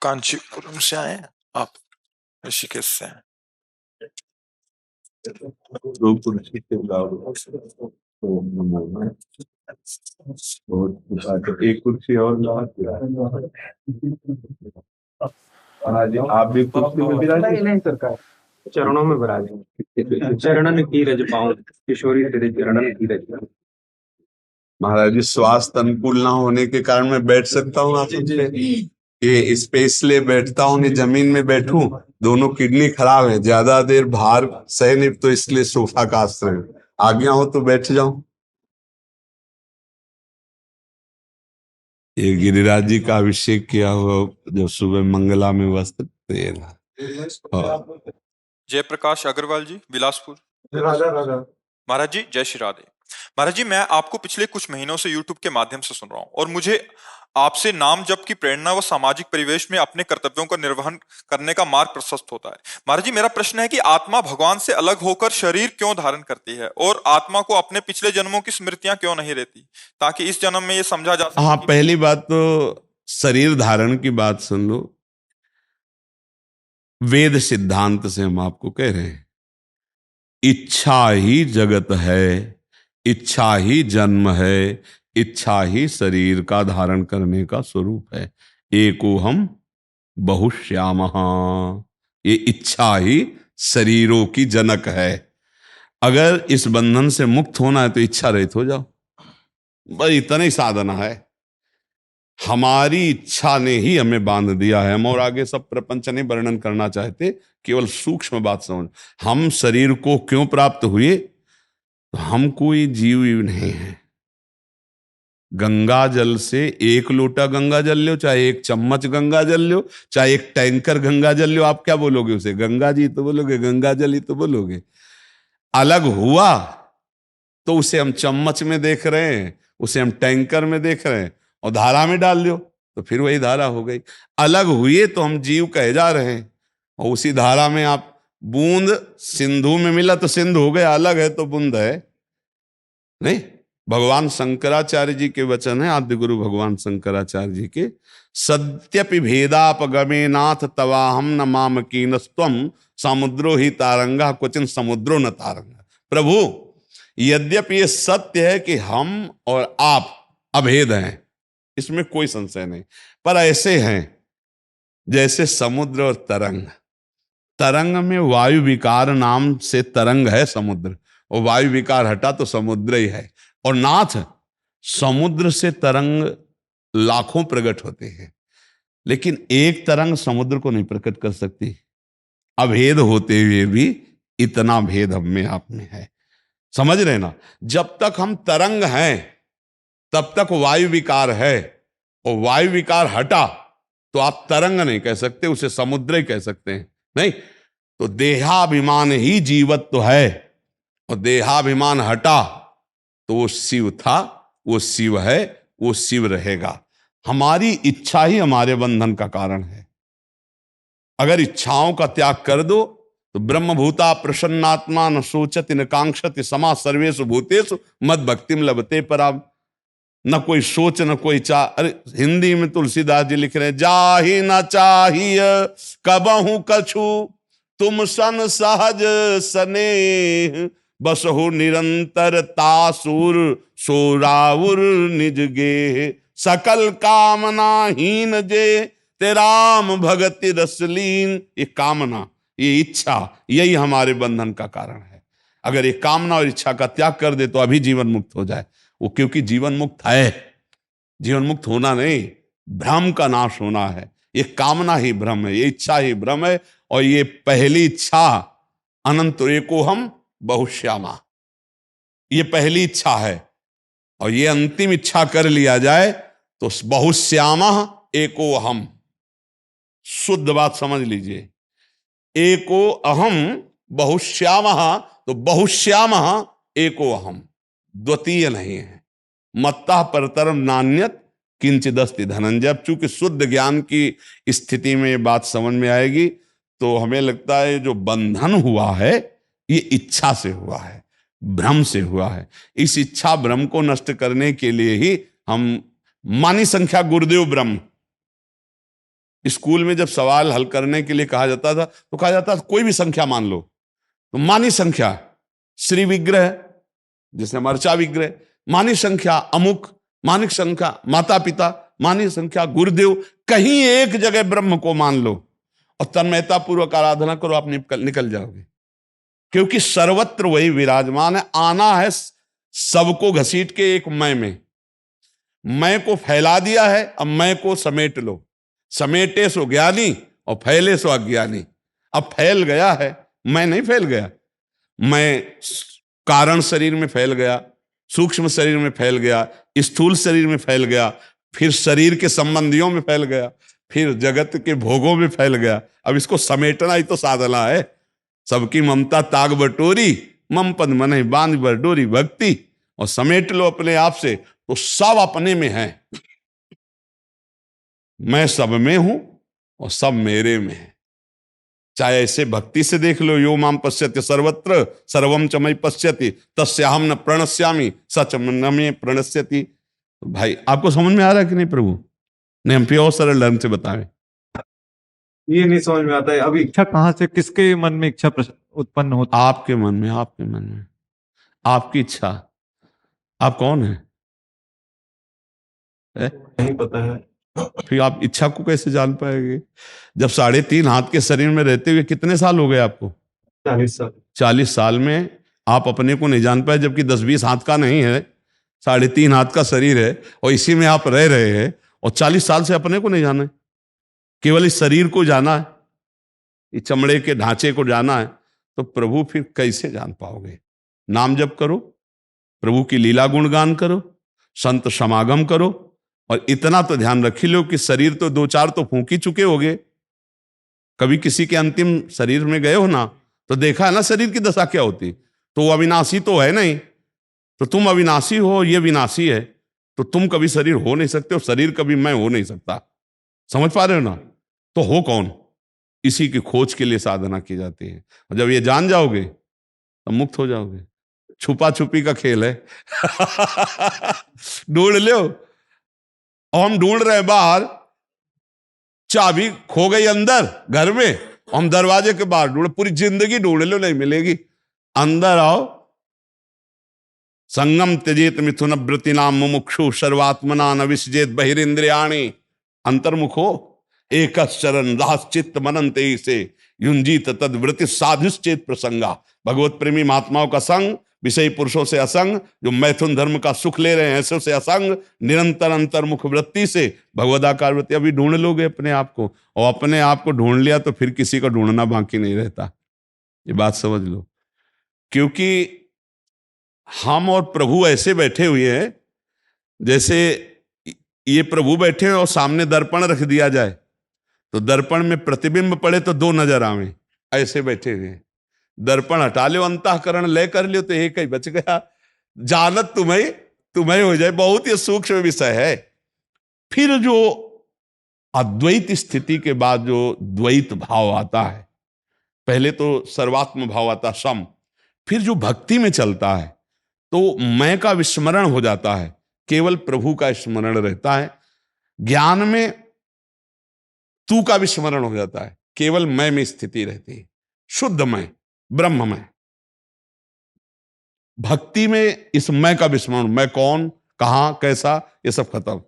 कांचीपुरम से आए हैं आप? ऋषिकेश से हैं? दो कुर्सी के लाओ तो और एक कुर्सी और लाओ। आप भी कुर्सी में नहीं नहीं सरकार, चरणों में विराजेंगे। चरणन की रज पाऊं, किशोरी तेरे चरणन की रज पाऊं। महाराज जी, स्वास्थ्य अनुकूल ना होने के कारण मैं बैठ सकता हूँ आप ये स्पेस ले बैठता हूँ कि जमीन में बैठूं। दोनों किडनी खराब है, ज्यादा देर भार सह नहीं, तो इसलिए सोफा का आश्रय। आज्ञा हो तो बैठ जाऊं। ये गिरिराज जी का अभिषेक किया हुआ जब सुबह मंगला में वस्त्र देना। जयप्रकाश अग्रवाल जी, बिलासपुर। राजा राजा महाराज जी जय श्री राधे। महाराज जी, मैं आपको पिछले कुछ महीनों से YouTube के माध्यम से सुन रहा हूँ और मुझे आपसे नाम जप की प्रेरणा व सामाजिक परिवेश में अपने कर्तव्यों का निर्वहन करने का मार्ग प्रशस्त होता है। महाराज जी, मेरा प्रश्न है कि आत्मा भगवान से अलग होकर शरीर क्यों धारण करती है और आत्मा को अपने पिछले जन्मों की स्मृतियां क्यों नहीं रहती, ताकि इस जन्म में ये समझा जा सके। हाँ, पहली बात तो शरीर धारण की बात सुन लो। वेद सिद्धांत से हम आपको कह रहे हैं, इच्छा ही जगत है, इच्छा ही जन्म है, इच्छा ही शरीर का धारण करने का स्वरूप है। एको हम बहुश्यामः, ये इच्छा ही शरीरों की जनक है। अगर इस बंधन से मुक्त होना है तो इच्छा रहित हो जाओ, बस इतना ही साधना है। हमारी इच्छा ने ही हमें बांध दिया है। हम और आगे सब प्रपंच नहीं वर्णन करना चाहते, केवल सूक्ष्म बात समझ। हम शरीर को क्यों प्राप्त हुए? तो हम कोई जीव नहीं है। गंगा जल से एक लोटा गंगा जल लो, चाहे एक चम्मच गंगा जल लो, चाहे एक टैंकर गंगा जल लो, आप क्या बोलोगे उसे? गंगा जी तो बोलोगे, गंगा जल ही तो बोलोगे। अलग हुआ तो उसे हम चम्मच में देख रहे हैं, उसे हम टैंकर में देख रहे हैं, और धारा में डाल दो तो फिर वही धारा हो गई। अलग हुए तो हम जीव कहे जा रहे हैं, और उसी धारा में आप बूंद सिंधु में मिला तो सिंधु हो गया, अलग है तो बूंद है नहीं। भगवान शंकराचार्य जी के वचन है, आद्य गुरु भगवान शंकराचार्य जी के, सत्यपि भेदापगमे नाथ तवाहम न माम कीनस्त्वम समुद्रो ही तारंगा क्वचिन समुद्रो न तारंगा। प्रभु, यद्यपि ये सत्य है कि हम और आप अभेद हैं, इसमें कोई संशय नहीं, पर ऐसे हैं जैसे समुद्र और तरंग। तरंग में वायु विकार नाम से तरंग है समुद्र, और वायु विकार हटा तो समुद्र ही है। और नाथ, समुद्र से तरंग लाखों प्रकट होते हैं, लेकिन एक तरंग समुद्र को नहीं प्रकट कर सकती। अभेद होते हुए भी इतना भेद हम में आप में है, समझ रहे ना? जब तक हम तरंग हैं तब तक वायु विकार है, और वायु विकार हटा तो आप तरंग नहीं कह सकते, उसे समुद्र ही कह सकते हैं। नहीं तो देहाभिमान ही जीवत्व है, और देहाभिमान हटा तो वो शिव था, वो शिव है, वो शिव रहेगा। हमारी इच्छा ही हमारे बंधन का कारण है। अगर इच्छाओं का त्याग कर दो तो ब्रह्मभूता प्रसन्नात्मा न सोचति न कांक्षति समा सर्वेषु भूतेषु मद भक्तिम लभते पराम। न कोई सोच न कोई चाह। अरे हिंदी में तुलसीदास जी लिख रहे हैं, जाहि न चाहिए कबहू कछु तुम सन सहज सनेह, बसहु निरंतर तासुर सोराउर निज गे, सकल कामना हीन जे तेराम भगति रसलीन। ये कामना, ये इच्छा, यही हमारे बंधन का कारण है। अगर ये कामना और इच्छा का त्याग कर दे तो अभी जीवन मुक्त हो जाए वो, क्योंकि जीवन मुक्त है। जीवन मुक्त होना नहीं, भ्रम का नाश होना है। ये कामना ही भ्रम है, ये इच्छा ही भ्रम है। और ये पहली इच्छा अनंत एको हम बहुश्यामा, ये पहली इच्छा है। और ये अंतिम इच्छा कर लिया जाए तो बहुश्यामा एको हम। शुद्ध बात समझ लीजिए, एको अहम बहुश्यामः, तो बहुश्यामः एको अहम, द्वितीय नहीं है। मत्तः परतरम नान्यत किंचिदस्ति धनंजय। अब चूंकि शुद्ध ज्ञान की स्थिति में ये बात समझ में आएगी तो हमें लगता है जो बंधन हुआ है ये इच्छा से हुआ है, भ्रम से हुआ है। इस इच्छा भ्रम को नष्ट करने के लिए ही हम, मानी संख्या गुरुदेव ब्रह्म, स्कूल में जब सवाल हल करने के लिए कहा जाता था तो कहा जाता था कोई भी संख्या मान लो, तो मानी संख्या श्री विग्रह, जैसे मर्चा विग्रह, मानी संख्या अमुक, मानिक संख्या माता पिता, मानी संख्या गुरुदेव, कहीं एक जगह ब्रह्म को मान लो और तन्मयता पूर्वक आराधना करो, आप निकल जाओगे। क्योंकि सर्वत्र वही विराजमान है। आना है सबको घसीट के एक मैं को फैला दिया है, अब मैं को समेट लो। समेटे सो ज्ञानी और फैले सो अज्ञानी। अब फैल गया है, मैं नहीं फैल गया। मैं कारण शरीर में फैल गया, सूक्ष्म शरीर में फैल गया, स्थूल शरीर में फैल गया, फिर शरीर के संबंधियों में फैल गया, फिर जगत के भोगों में फैल गया। अब इसको समेटना ही तो साधना है। सबकी ममता ताग बटोरी, मम पद मन बांध बटोरी भक्ति, और समेट लो अपने आप से, तो सब अपने में है। मैं सब में हूं और सब मेरे में है। चाहे ऐसे भक्ति से देख लो, यो माम पश्यति सर्वत्र सर्वम च मयि पश्यति तस्याहम न प्रणश्यामि सच न मे प्रणश्यति। भाई आपको समझ में आ रहा है कि नहीं प्रभु? नहीं, हम प्योर सरल ढंग से बताएं। ये नहीं समझ में आता है अभी। इच्छा कहाँ से, किसके मन में इच्छा उत्पन्न होती? आपके मन में, आपके मन में आपकी इच्छा। आप कौन है? नहीं पता है। फिर आप इच्छा को कैसे जान पाएंगे? जब 3.5 हाथ के शरीर में रहते हुए कितने साल हो गए आपको? 40 साल। 40 साल में आप अपने को नहीं जान पाए, जबकि 10-20 हाथ का नहीं है, 3.5 हाथ का शरीर है और इसी में आप रह रहे हैं, और 40 साल से अपने को नहीं जाना है। केवल इस शरीर को जाना है, इस चमड़े के ढांचे को जाना है, तो प्रभु फिर कैसे जान पाओगे? नाम जप करो, प्रभु की लीला गुणगान करो, संत समागम करो, और इतना तो ध्यान रख लो कि शरीर तो 2-4 तो फूंक ही चुके होगे। कभी किसी के अंतिम शरीर में गए हो ना, तो देखा है ना शरीर की दशा क्या होती। तो वो अविनाशी तो है नहीं, तो तुम अविनाशी हो, ये विनाशी है, तो तुम कभी शरीर हो नहीं सकते हो, शरीर कभी मैं हो नहीं सकता। समझ पा रहे हो ना? तो हो कौन? इसी की खोज के लिए साधना की जाती है, और जब ये जान जाओगे तो मुक्त हो जाओगे। छुपा छुपी का खेल है। ढूंढ लो, और हम ढूंढ रहे हैं बाहर, चाबी खो गई अंदर घर में, हम दरवाजे के बाहर ढूंढ, पूरी जिंदगी ढूंढ लो, नहीं मिलेगी। अंदर आओ। संगम त्यजेत मिथुन व्रति नाम मुमुक्षु सर्वात्मना न विसजेत बहिरिंद्रियाणि। अंतर्मुख हो, एक शरण राश्चित्त मनंते से युंजीत तद वृत्ति साधुश्चेत प्रसंगा। भगवत प्रेमी महात्माओं का संग, विषयी पुरुषों से असंग, जो मैथुन धर्म का सुख ले रहे हैं ऐसे से असंग, निरंतर अंतर्मुख वृत्ति से भगवदाकार वृत्ति। अभी ढूंढ लोगे अपने आप को, और अपने आप को ढूंढ लिया तो फिर किसी को ढूंढना बाकी नहीं रहता। ये बात समझ लो। क्योंकि हम और प्रभु ऐसे बैठे हुए हैं, जैसे ये प्रभु बैठे हैं और सामने दर्पण रख दिया जाए, तो दर्पण में प्रतिबिंब पड़े तो 2 नजर आवे, ऐसे बैठे हुए हैं। दर्पण हटा लो, अंतःकरण लय कर लियो, तो एक ही बच गया। जानत तुम्हें हो जाए। बहुत ही सूक्ष्म विषय है। फिर जो अद्वैत स्थिति के बाद जो द्वैत भाव आता है, पहले तो सर्वात्म भाव आता सम, फिर जो भक्ति में चलता है तो मैं का विस्मरण हो जाता है, केवल प्रभु का स्मरण रहता है। ज्ञान में तू का विस्मरण हो जाता है, केवल मैं में स्थिति रहती है, शुद्ध मैं, ब्रह्म में। भक्ति में इस मैं का विस्मरण, मैं कौन, कहां, कैसा, ये सब खत्म।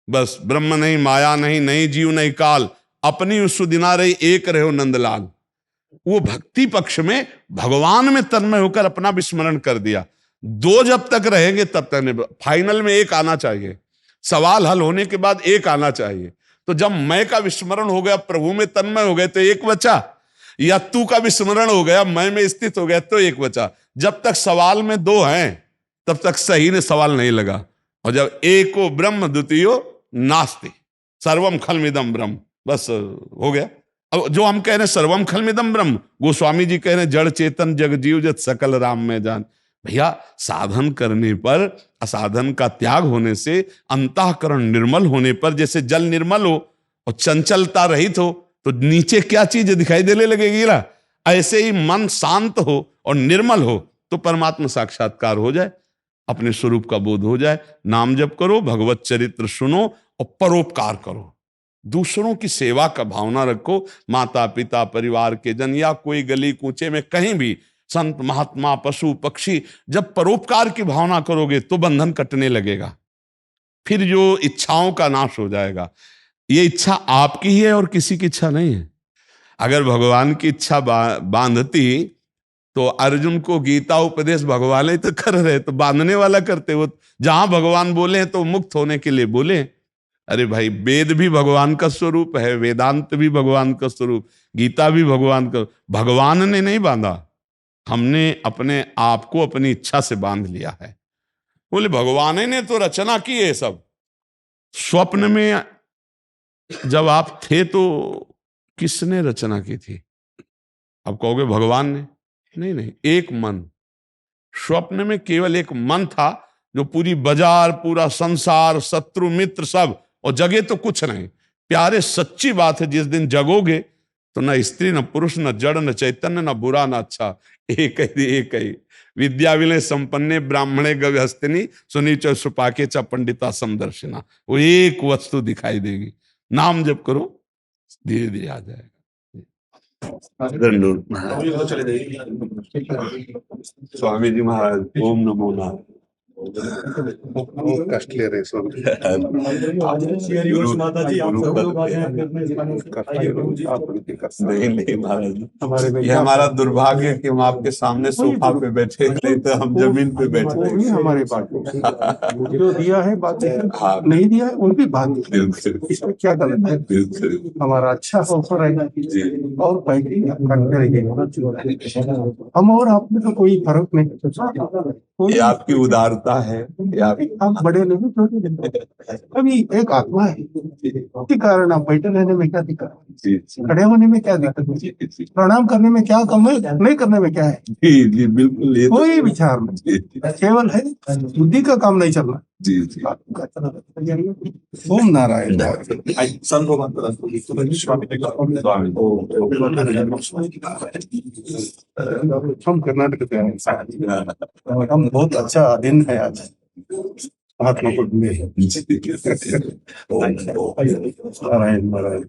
बस ब्रह्म नहीं, माया नहीं, नहीं जीव नहीं काल, अपनी उस सुदिना रही एक रहो नंदलाल। वो भक्ति पक्ष में भगवान में तन्मय होकर अपना विस्मरण कर दिया। 2 जब तक रहेंगे तब तक नहीं, फाइनल में 1 आना चाहिए। सवाल हल होने के बाद 1 आना चाहिए। तो जब मैं का विस्मरण हो गया, प्रभु में तन्मय हो गए, तो 1 बचा, या तू का विस्मरण हो गया, मैं में स्थित हो गया, तो 1 बचा। जब तक सवाल में 2 हैं तब तक सही ने सवाल नहीं लगा। और जब एको ब्रह्म द्वितीयो नास्ति सर्वम खलमिदम ब्रह्म, बस हो गया। अब जो हम कह रहे हैं सर्वम खलमिदम ब्रह्म, गोस्वामी जी कह रहे हैं जड़ चेतन जग जीव जत सकल राम में जान। भैया साधन करने पर, असाधन का त्याग होने से, अंतःकरण निर्मल होने पर, जैसे जल निर्मल हो और चंचलता रहित हो तो नीचे क्या चीज दिखाई देने लगेगी ना, ऐसे ही मन शांत हो और निर्मल हो तो परमात्मा साक्षात्कार हो जाए, अपने स्वरूप का बोध हो जाए। नाम जप करो, भगवत चरित्र सुनो और परोपकार करो। दूसरों की सेवा का भावना रखो। माता पिता, परिवार के जन, या कोई गली कूचे में कहीं भी संत महात्मा, पशु पक्षी, जब परोपकार की भावना करोगे तो बंधन कटने लगेगा, फिर जो इच्छाओं का नाश हो जाएगा। ये इच्छा आपकी ही है और किसी की इच्छा नहीं है। अगर भगवान की इच्छा बांधती तो अर्जुन को गीता उपदेश भगवान ही तो कर रहे, तो बांधने वाला करते। वो जहां भगवान बोले तो मुक्त होने के लिए बोले। अरे भाई, वेद भी भगवान का स्वरूप है, वेदांत भी भगवान का स्वरूप, गीता भी भगवान का। भगवान ने नहीं बांधा, हमने अपने आप को अपनी इच्छा से बांध लिया है। बोले भगवान ने तो रचना की है सब। स्वप्न में जब आप थे तो किसने रचना की थी? अब कहोगे भगवान ने। नहीं, एक मन। स्वप्न में केवल एक मन था जो पूरी बाजार, पूरा संसार, शत्रु मित्र सब, और जगे तो कुछ नहीं। प्यारे, सच्ची बात है, जिस दिन जगोगे तो न स्त्री न पुरुष न जड़ न चैतन्य न बुरा न अच्छा, एक ही। विद्या विनय संपन्ने ब्राह्मणे गव्यहस्तिनी सुनी च सुपाके च पंडिता समदर्शिना। वो एक वस्तु दिखाई देगी। नाम जप करो, धीरे धीरे आ जाएगा। स्वामी जी महाराज, ओम नमो नारायण। कष्ट ले रहे सब। नहीं महाराज, ये हमारा दुर्भाग्य है कि हम आपके सामने सोफा पे बैठे, नहीं तो हम जमीन पे बैठे। हमारे बात जो दिया है बात, नहीं दिया है उनकी बात, इसमें क्या गलत है? हमारा अच्छा अवसर है और पहले हम और आप में तो कोई फर्क नहीं। ये आपकी उदारता है। आप बड़े नहीं, अभी एक आत्मा है के कारण आप बैठे रहने में क्या दिक्कत, खड़े होने में क्या दिक्कत, प्रणाम करने में क्या कम है, नहीं करने में क्या है? जी बिल्कुल, कोई विचार नहीं, केवल है बुद्धि का काम नहीं चलना। जी ओम नारायण। हम कर्नाटक से आए, हम बहुत अच्छा दिन है आज महात्मा को मिले। नारायण नारायण।